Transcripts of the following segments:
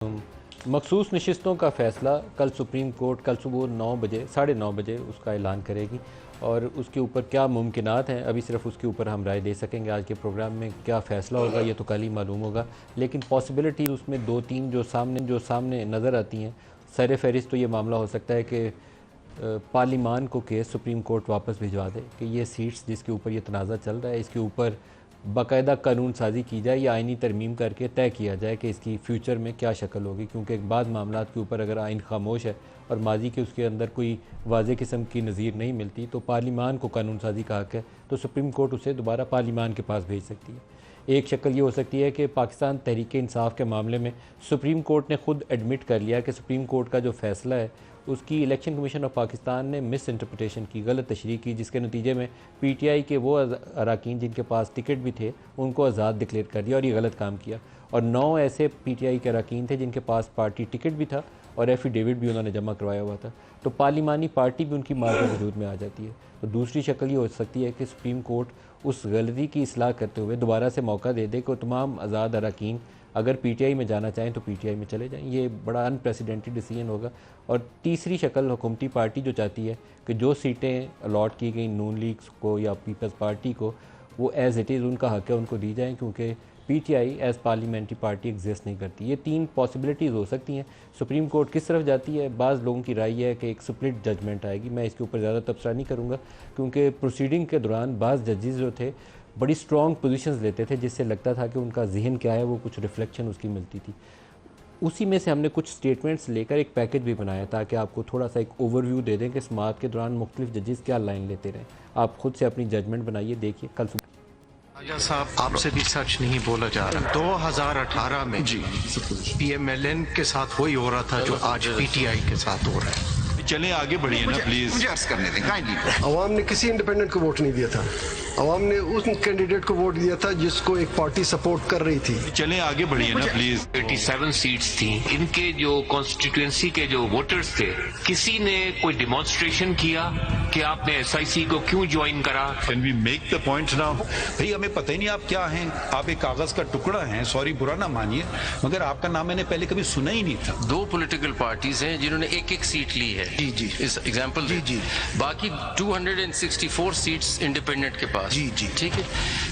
मखसूस नशिस्तों का फ़ैसला कल सुप्रीम कोर्ट कल सुबह 9 बजे 9:30 बजे उसका ऐलान करेगी और उसके ऊपर क्या मुमकिनात हैं अभी सिर्फ उसके ऊपर हम राय दे सकेंगे। आज के प्रोग्राम में क्या फ़ैसला होगा ये तो कल ही मालूम होगा, लेकिन पॉसिबिलिटी उसमें 2-3 जो सामने नज़र आती हैं। सर फहरिस्त तो ये मामला हो सकता है कि पार्लिमान को केस सुप्रीम कोर्ट वापस भिजवा दे कि ये सीट्स जिसके ऊपर ये तनाज़ा चल रहा है इसके ऊपर बाकायदा कानून साजी की जाए या आइनी तरमीम करके तय किया जाए कि इसकी फ़्यूचर में क्या शक्ल होगी, क्योंकि एक बाद मामला के ऊपर अगर आइन खामोश है और माजी के उसके अंदर कोई वाज़े किस्म की नज़ीर नहीं मिलती तो पार्लिमान को कानून साजी का हक़ है, तो सुप्रीम कोर्ट उसे दोबारा पार्लिमान के पास भेज सकती है। एक शक्ल ये हो सकती है कि पाकिस्तान तहरीक इंसाफ के मामले में सुप्रीम कोर्ट ने ख़ुद एडमिट कर लिया कि सुप्रीम कोर्ट का जो फ़ैसला है उसकी इलेक्शन कमीशन ऑफ पाकिस्तान ने मिस इंटरप्रटेशन की, गलत तशरीह की, जिसके नतीजे में पीटीआई के वो अरकान जिनके पास टिकट भी थे उनको आज़ाद डिक्लेयर कर दिया और ये गलत काम किया। और 9 ऐसे पीटीआई के अरकान थे जिनके पास पार्टी टिकट भी था और एफिडेविट भी उन्होंने जमा करवाया हुआ था, तो पार्लिमानी पार्टी भी उनकी मार में वजूद में आ जाती है। तो दूसरी शक्ल ये हो सकती है कि सुप्रीम कोर्ट उस गलती की इस्लाह करते हुए दोबारा से मौका दे दे कि तमाम आज़ाद अरकान अगर पीटीआई में जाना चाहें तो पीटीआई में चले जाएं। ये बड़ा अनप्रेसिडेंटेड डिसीजन होगा। और तीसरी शक्ल हुकूमती पार्टी जो चाहती है कि जो सीटें अलॉट की गई नून लीग को या पीपल्स पार्टी को वो एज़ इट इज़ उनका हक़ है उनको दी जाएँ, क्योंकि PTI as parliamentary party exist नहीं करती। ये 3 पॉसिबिलिटीज़ हो सकती हैं। सुप्रीम कोर्ट किस तरफ जाती है, बाज़ लोगों की राय है कि एक स्प्लिट जजमेंट आएगी। मैं इसके ऊपर ज़्यादा तबसरा नहीं करूँगा, क्योंकि प्रोसीडिंग के दौरान बाज़ जजेस जो थे बड़ी स्ट्रॉन्ग पोजीशंस लेते थे जिससे लगता था कि उनका जहन क्या है वो कुछ रिफ्लेक्शन उसकी मिलती थी। उसी में से हमने कुछ स्टेटमेंट्स लेकर एक पैकेज भी बनाया ताकि आपको थोड़ा सा एक ओवरव्यू दे दें कि समाअत के दौरान मुख्तलिफ जजेस क्या लाइन लेते रहे। आप खुद से अपनी जजमेंट बनाइए, देखिए कल राजा साहब आपसे भी सच नहीं बोला जा रहा। 2018 में जी पीएमएलएन के साथ वही हो रहा था जो आज पीटीआई के साथ हो रहा है। चलें आगे बढ़िए ना प्लीज। मुझे अर्ज करने दें काइंडली। अवाम ने किसी इंडिपेंडेंट को वोट नहीं दिया था, अवाम ने उस कैंडिडेट को वोट दिया था जिसको एक पार्टी सपोर्ट कर रही थी। चलें आगे बढ़िए ना प्लीज। 87 सीट्स थी, इनके जो कॉन्स्टिट्यूएंसी के जो वोटर्स थे, किसी ने कोई डिमॉन्स्ट्रेशन किया कि आपने एसआईसी को क्यों ज्वाइन करा? Can we make the point now? भाई हमें पता ही नहीं आप क्या हैं, आप एक कागज का टुकड़ा हैं, सॉरी बुरा ना मानिए, मगर आपका नाम मैंने पहले कभी सुना ही नहीं था। 2 पॉलिटिकल पार्टीज हैं जिन्होंने एक सीट ली है। जी जी इस एग्जांपल जी बाकी 264 सीट्स इंडिपेंडेंट के पास। जी ठीक है,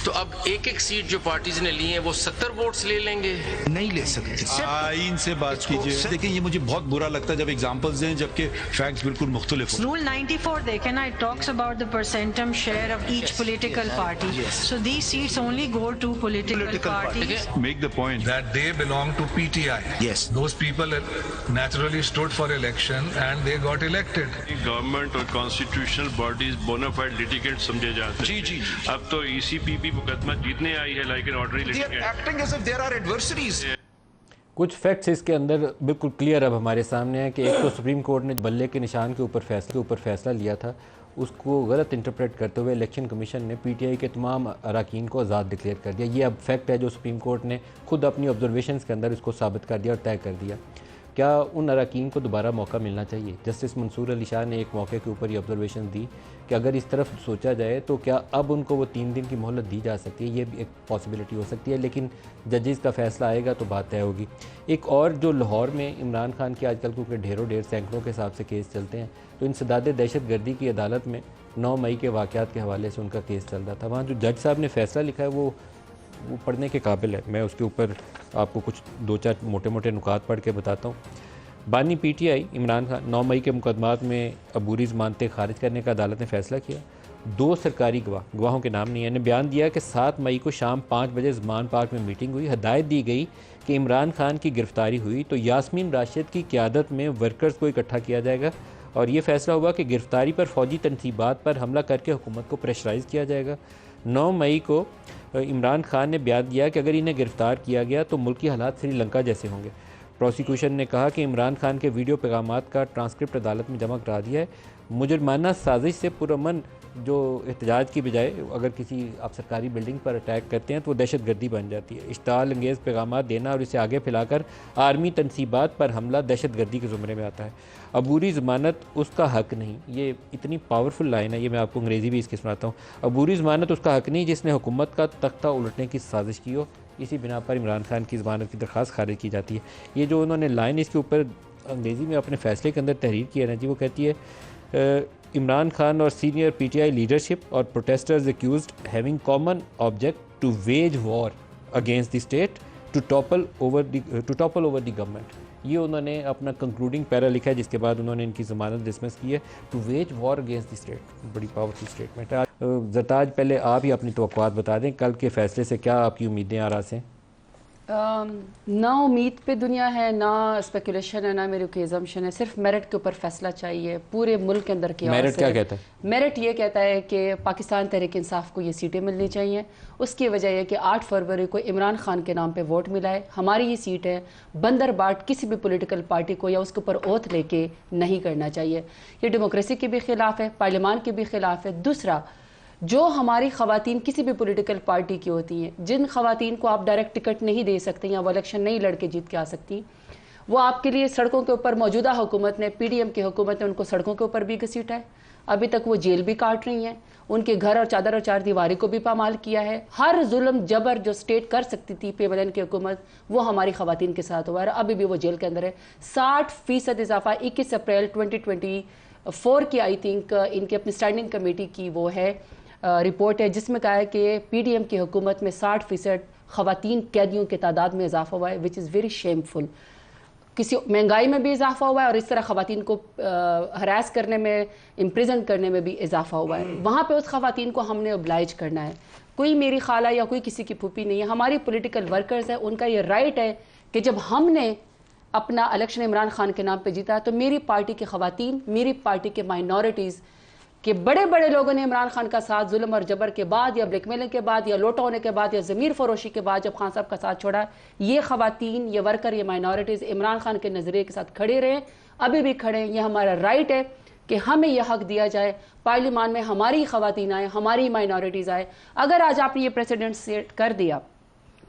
तो अब एक सीट जो पार्टीज ने ली है वो 70 वोट्स ले लेंगे? नहीं ले सकते। आइन से बात कीजिए। देखिए ये मुझे बहुत बुरा लगता है जब एग्जांपल्स दें जबकि फैक्ट्स बिल्कुल मुख्तलिफ हो। Rule 94 देखें ना, it talks about the percentum share of each political party. So these seats only go to political parties. Make the point that they belong to PTI. Yes. Those people naturally stood for election and they got elected. Government और constitutional bodies bonafide litigant समझे जाते हैं। जी। अब तो ईसीपीबी मुकदमा जीतने आई है like an ordinary litigant. Acting as if there are adversaries. कुछ फैक्ट्स इसके अंदर बिल्कुल क्लियर अब हमारे सामने है कि एक तो सुप्रीम कोर्ट ने बल्ले के निशान के ऊपर फैसला लिया था, उसको गलत इंटरप्रेट करते हुए इलेक्शन कमीशन ने पीटीआई के तमाम अरकान को आज़ाद डिक्लेयर कर दिया। ये अब फैक्ट है जो सुप्रीम कोर्ट ने खुद अपनी ऑब्जर्वेशंस के अंदर इसको साबित कर दिया और तय कर दिया। क्या उन अरकान को दोबारा मौका मिलना चाहिए? जस्टिस मंसूर अली शाह ने एक मौके के ऊपर ये ऑब्जर्वेशन दी कि अगर इस तरफ सोचा जाए तो क्या अब उनको वो 3 दिन की मोहलत दी जा सकती है, ये भी एक पॉसिबिलिटी हो सकती है, लेकिन जजेस का फैसला आएगा तो बात तय होगी। एक और जो लाहौर में इमरान खान के आजकल क्योंकि ढेरों सैकड़ों के हिसाब से केस चलते हैं, तो इंसदाद दहशत गर्दी की अदालत में 9 मई के वाक़यात के हवाले से उनका केस चल रहा था। वहाँ जो जज साहब ने फ़ैसला लिखा है वो पढ़ने के काबिल है। मैं उसके ऊपर आपको कुछ 2-4 मोटे नुकात पढ़ के बताता हूँ। बानी पीटीआई इमरान खान 9 मई के मुकदमात में अबूरी ज़मानतें खारिज करने का अदालत ने फ़ैसला किया। 2 सरकारी गवाहों के नाम नहीं है, ने बयान दिया कि 7 मई को शाम 5 बजे ज़मान पार्क में मीटिंग हुई। हदायत दी गई कि इमरान खान की गिरफ़्तारी हुई तो यास्मीन राशिद की क़यादत में वर्कर्स को इकट्ठा किया जाएगा और ये फ़ैसला हुआ कि गिरफ़्तारी पर फ़ौजी तनसीबात पर हमला करके हुकूमत को प्रेशराइज़ किया जाएगा। 9 मई को इमरान खान ने बयान दिया कि अगर इन्हें गिरफ़्तार किया गया तो मुल्की हालात श्रीलंका जैसे होंगे। प्रोसिक्यूशन ने कहा कि इमरान खान के वीडियो पैगामात का ट्रांसक्रिप्ट अदालत में जमा करा दिया है। मुजरमाना साजिश से पुरअमन जो एहतजाज की बजाय अगर किसी आप सरकारी बिल्डिंग पर अटैक करते हैं तो वो दहशत गर्दी बन जाती है। इश्ताल अंगेज़ पैगामात देना और इसे आगे फैलाकर आर्मी तनसीबात पर हमला दहशत गर्दी के ज़ुमरे में आता है। अबूरी ज़मानत उसका हक़ नहीं, ये इतनी पावरफुल लाइन है, ये मैं आपको अंग्रेज़ी भी इसकी सुनाता हूँ। अबूरी ज़मानत उसका हक़ नहीं जिसने हुकूमत का तख्ता उलटने की साजिश की हो, इसी बिना पर इमरान खान की ज़मानत की दरख्वास्त खारिज की जाती है। ये जो उन्होंने लाइन इसके ऊपर अंग्रेज़ी में अपने फ़ैसले के अंदर तहरीर की है ना जी, वो कहती है इमरान खान और सीनियर PTI लीडरशिप और protesters accused having common object to wage war against the state to topple over the government. ये उन्होंने अपना कंक्लूडिंग पैरा लिखा है, जिसके बाद उन्होंने इनकी ज़मानत डिसमिस की है। To wage war against the state, बड़ी पावरफुल स्टेटमेंट है। ज़रताज, पहले आप ही अपनी तवक्कुआत बता दें, कल के फ़ैसले से क्या आपकी उम्मीदें आ रहा से? ना उम्मीद पे दुनिया है, ना स्पेकुलेशन है, ना मेरी कोई एजम्पशन है। सिर्फ मेरिट के ऊपर फैसला चाहिए पूरे मुल्क के अंदर। क्या मेरिट क्या कहता है? मेरिट ये कहता है कि पाकिस्तान तहरीक इंसाफ को ये सीटें मिलनी चाहिए। उसकी वजह यह कि 8 फरवरी को इमरान खान के नाम पे वोट मिला है, हमारी ये सीट है। बंदर बाट किसी भी पॉलिटिकल पार्टी को या उसके ऊपर ओथ लेके नहीं करना चाहिए। ये डेमोक्रेसी के भी खिलाफ है, पार्लियामान के भी खिलाफ है। दूसरा, जो हमारी ख़वातीन किसी भी पॉलिटिकल पार्टी की होती हैं, जिन ख़वातीन को आप डायरेक्ट टिकट नहीं दे सकते या वो इलेक्शन नहीं लड़के जीत के आ सकती, वो आपके लिए सड़कों के ऊपर मौजूदा हुकूमत ने, PDM की हुकूमत ने उनको सड़कों के ऊपर भी घसीटा है। अभी तक वो जेल भी काट रही हैं, उनके घर और चादर और चार दीवारी को भी पामाल किया है। हर जुल्म जबर जो स्टेट कर सकती थी PMLN की हुकूमत, वो हमारी ख़वातीन के साथ हुआ है। अभी भी वो जेल के अंदर है। 60% इजाफा 21 अप्रैल 2024 की आई थिंक इनकी अपनी स्टैंडिंग कमेटी की वो है रिपोर्ट है, जिसमें कहा है कि PDM की हुकूमत में 60% ख़वातीन कैदियों की तादाद में इजाफा हुआ है, विच इज़ वेरी शेमफुल। किसी महंगाई में भी इजाफा हुआ है और इस तरह ख़वातीन को हरास करने में, इम्प्रिजन करने में भी इजाफा हुआ है। वहाँ पे उस ख़वातीन को हमने ओब्लाइज करना है। कोई मेरी खाला या कोई किसी की फूफी नहीं है, हमारी पॉलिटिकल वर्कर्स है। उनका ये राइट है कि जब हमने अपना इलेक्शन इमरान खान के नाम पर जीता तो मेरी पार्टी के ख़वातीन, मेरी पार्टी के माइनॉरिटीज़ कि बड़े बड़े लोगों ने इमरान खान का साथ जुल्म और जबर के बाद या ब्लैकमेलिंग के बाद या लोटा होने के बाद या ज़मीर फरोशी के बाद जब खान साहब का साथ छोड़ा, ये ख़वातीन, ये वर्कर, ये माइनॉरिटीज़ इमरान खान के नज़रिए के साथ खड़े रहे, अभी भी खड़े हैं। ये हमारा राइट है कि हमें यह हक दिया जाए, पार्लियामान में हमारी ख़वातीन आए, हमारी माइनॉरिटीज़ आए। अगर आज आपने ये प्रेसिडेंट सेट कर दिया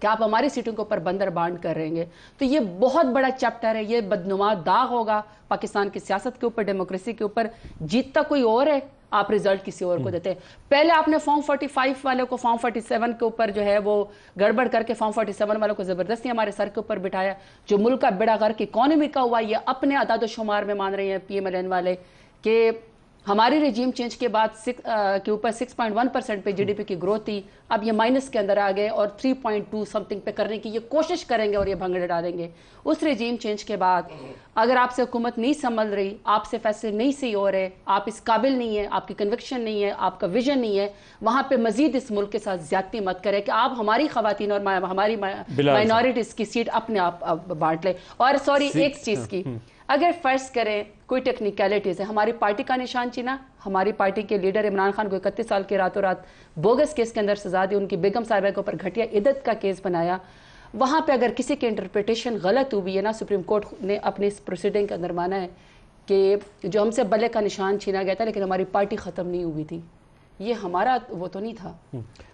कि आप हमारी सीटों के ऊपर बंदर बांट कर रहेंगे, तो ये बहुत बड़ा चैप्टर है, ये बदनुमा दाग होगा पाकिस्तान की सियासत के ऊपर, डेमोक्रेसी के ऊपर। जीतता कोई और है, आप रिजल्ट किसी और को देते हैं। पहले आपने फॉर्म 45 वाले को फॉर्म 47 के ऊपर जो है वो गड़बड़ करके फॉर्म 47 वालों को ज़बरदस्ती हमारे सर के ऊपर बिठाया। जो मुल्क का बेड़ा गर्क इकॉनमी का हुआ, ये अपने अदाद शुमार में मान रहे हैं PMLN वाले कि हमारी रजीम चेंज के बाद के ऊपर 6.1% पे GDP की ग्रोथ थी, अब ये माइनस के अंदर आ गए और 3.2 समथिंग पे करने की ये कोशिश करेंगे और ये भंगड़े डालेंगे। उस रजीम चेंज के बाद अगर आपसे हुकूमत नहीं संभल रही, आपसे फैसले नहीं सही हो रहे, आप इस काबिल नहीं है, आपकी कन्विक्शन नहीं है, आपका विजन नहीं है, वहाँ पे मजीद इस मुल्क के साथ ज्यादती मत करें कि आप हमारी ख़वातीन और हमारी माइनॉरिटीज़ की सीट अपने आप बांट लें। और सॉरी, एक चीज़ की, अगर फर्ज करें कोई टेक्निकलिटीज़ है, हमारी पार्टी का निशान चीना, हमारी पार्टी के लीडर इमरान खान को 31 साल के रातों रात बोगस केस के अंदर सजा दी, उनकी बेगम साहिबा के ऊपर घटिया इद्दत का केस बनाया। वहाँ पे अगर किसी की इंटरप्रिटेशन गलत हुई है ना, सुप्रीम कोर्ट ने अपनी इस प्रोसीडिंग के अंदर माना है कि जो हमसे बल्ले का निशान छीना गया था लेकिन हमारी पार्टी ख़त्म नहीं हुई थी, ये हमारा वो तो नहीं था।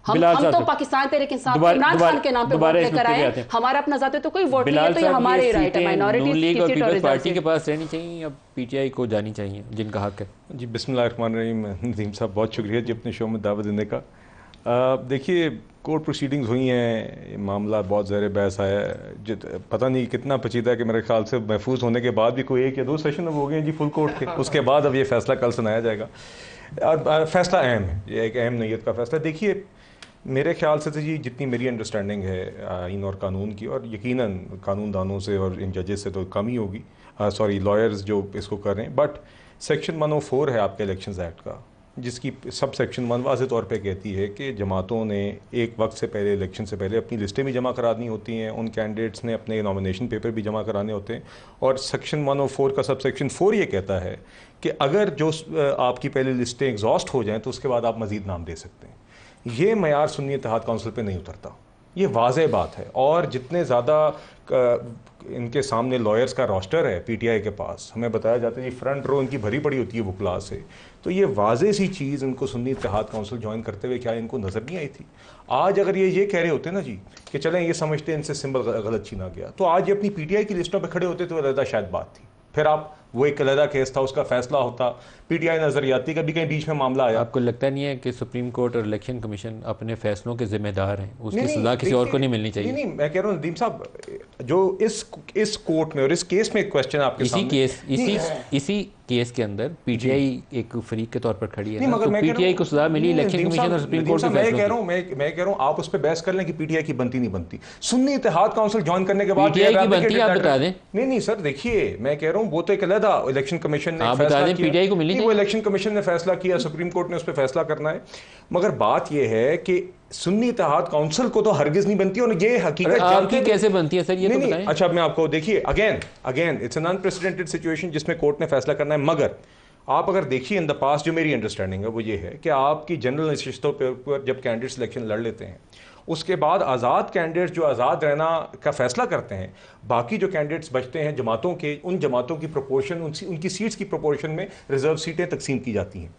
हम तो पाकिस्तान तहरीक इंसाफ इमरान खान के नाम पे वोट लेकर आए, हमारा अपना जाते तो कोई वोट नहीं है, तो ये हमारे राइट है। माइनॉरिटीज की सीट और पार्टी के पास रहनी चाहिए या PTI को जानी चाहिए, जिनका हक है? जी, बिस्मिल्लाहिर्रहमानिर्रहीम। नदीम साहब, बहुत शुक्रिया जी अपने शो में दावत देने का। देखिए, कोर्ट प्रोसीडिंग्स हुई हैं, मामला बहुत ज़ेर बहस आया, पता नहीं कितना पचीदा है कि मेरे ख्याल से महफूज होने के बाद भी कोई 1 या 2 सेशन अब हो गए हैं जी फुल कोर्ट के। उसके बाद अब ये फ़ैसला कल सुनाया जाएगा और फ़ैसला अहम है, ये एक अहम नैयत का फ़ैसला। देखिए, मेरे ख्याल से तो जी जितनी मेरी अंडरस्टैंडिंग है आइन और कानून की, और यकीनन कानूनदानों से और इन जजेस से तो कम ही होगी, सॉरी लॉयर्स जो इसको कर रहे हैं, बट सेक्शन 104 है आपके इलेक्शंस एक्ट का, जिसकी सब सेक्शन 1 वाज़े तौर पे कहती है कि जमातों ने एक वक्त से पहले, इलेक्शन से पहले अपनी लिस्टें भी जमा करानी होती हैं, उन कैंडिडेट्स ने अपने नॉमिनेशन पेपर भी जमा कराने होते हैं। और सेक्शन 104 का सब सेक्शन 4 ये कहता है कि अगर जो आपकी पहले लिस्टें एग्जॉस्ट हो जाएँ तो उसके बाद आप मज़ीद नाम दे सकते हैं। ये मयार सुन्नी इत्तेहाद काउंसिल पे नहीं उतरता, ये वाज़ेह बात है। और जितने ज़्यादा इनके सामने लॉयर्स का रोस्टर है PTI के पास, हमें बताया जाता है जी फ्रंट रो इनकी भरी पड़ी होती है बुकला से, तो ये वाज़ेह सी चीज़ इनको सुन्नी इत्तेहाद काउंसिल ज्वाइन करते हुए क्या इनको नज़र नहीं आई थी? आज अगर ये कह रहे होते ना जी कि चलें ये समझते हैं इनसे सिंबल गलत छीना गया, तो आज ये अपनी PTI की लिस्टों पर खड़े होते तो अलग शायद बात थी, फिर आप वो एक अलहदा केस था, उसका फैसला होता, पीटीआई नजर आती, कभी कहीं बीच में मामला आया। आपको लगता नहीं है कि सुप्रीम कोर्ट और इलेक्शन कमीशन अपने फैसलों के जिम्मेदार हैं, उसकी नहीं, सजा किसी और को नहीं मिलनी चाहिए? नहीं, मैं कह रहा हूँ नदीम साहब, जो इस कोर्ट में और इस केस में एक क्वेश्चन आपके सामने, इसी केस के अंदर पीटीआई एक फरीक के तौर पर खड़ी है ना, मगर तो मैं पीटीआई को सजा मिली इलेक्शन कमीशन और सुप्रीम कोर्ट के फैसलों की। मैं कह रहा हूं आप उस पे बहस कर लें कि पीटीआई की बनती नहीं बनती। सुन्नी इत्तेहाद काउंसिल ज्वाइन करने के बाद पीटीआई की बनती है, आप बता दें। नहीं सर, देखिए मैं कह रहा हूं वो तो एक अलग इलेक्शन कमीशन ने बता दें, पीटीआई को मिली, वो इलेक्शन कमीशन ने फैसला किया, सुप्रीम कोर्ट ने उस पर फैसला करना है। मगर बात यह है कि सुन्नी इत्तेहाद काउंसिल को तो हरगिज नहीं बनती, और ये हकीकत आपकी कैसे बनती है सर, ये तो बताएं। अच्छा, मैं आपको देखिए, again it's an unprecedented situation जिसमें कोर्ट ने फैसला करना है। मगर आप अगर देखिए इन द पास्ट, जो मेरी अंडरस्टैंडिंग है वो ये है कि आपकी जनरल नशिस्तों पर जब कैंडिडेट सिलेक्शन लड़ लेते हैं, उसके बाद आज़ाद कैंडिडेट्स जो आज़ाद रहना का फैसला करते हैं, बाकी जो कैंडिडेट्स बचते हैं जमातों के, उन जमातों की प्रोपोर्शन, उनकी सीट्स की प्रोपोर्शन में रिजर्व सीटें तकसीम की जाती हैं।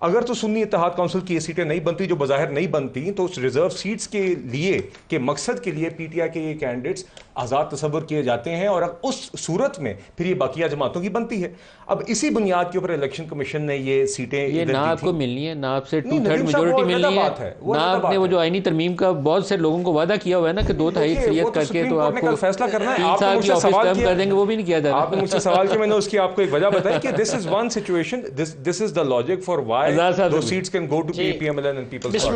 अगर तो सुन्नी इत्तेहाद काउंसिल की ये सीटें नहीं बनती, जो बज़ाहिर नहीं बनती, तो उस रिजर्व सीट्स के लिए के मकसद के लिए पीटीआई के ये कैंडिडेट्स आज़ाद तस्वर किए जाते हैं, और उस सूरत में फिर ये बाकिया जमातों की बनती है। अब इसी बुनियाद के ऊपर इलेक्शन कमीशन ने ये सीटें, ये ना आपको मिलनी है, ना आपसे 2/3 मेजोरिटी मिलनी है, ना आपने वो जो आईनी तरमीम का बहुत से लोगों को वादा किया हुआ है ना कि 2/3 अक्सरियत करके तो आपको फैसला करना है, 3 साल की ऑफिस टर्म कर देंगे, वो भी नहीं किया जा रहा। आपने मुझसे सवाल किया, मैंने उसकी आपको एक वजह बताई कि this is one situation, this is the logic for why दो seats can go to PMLN and Peoples party.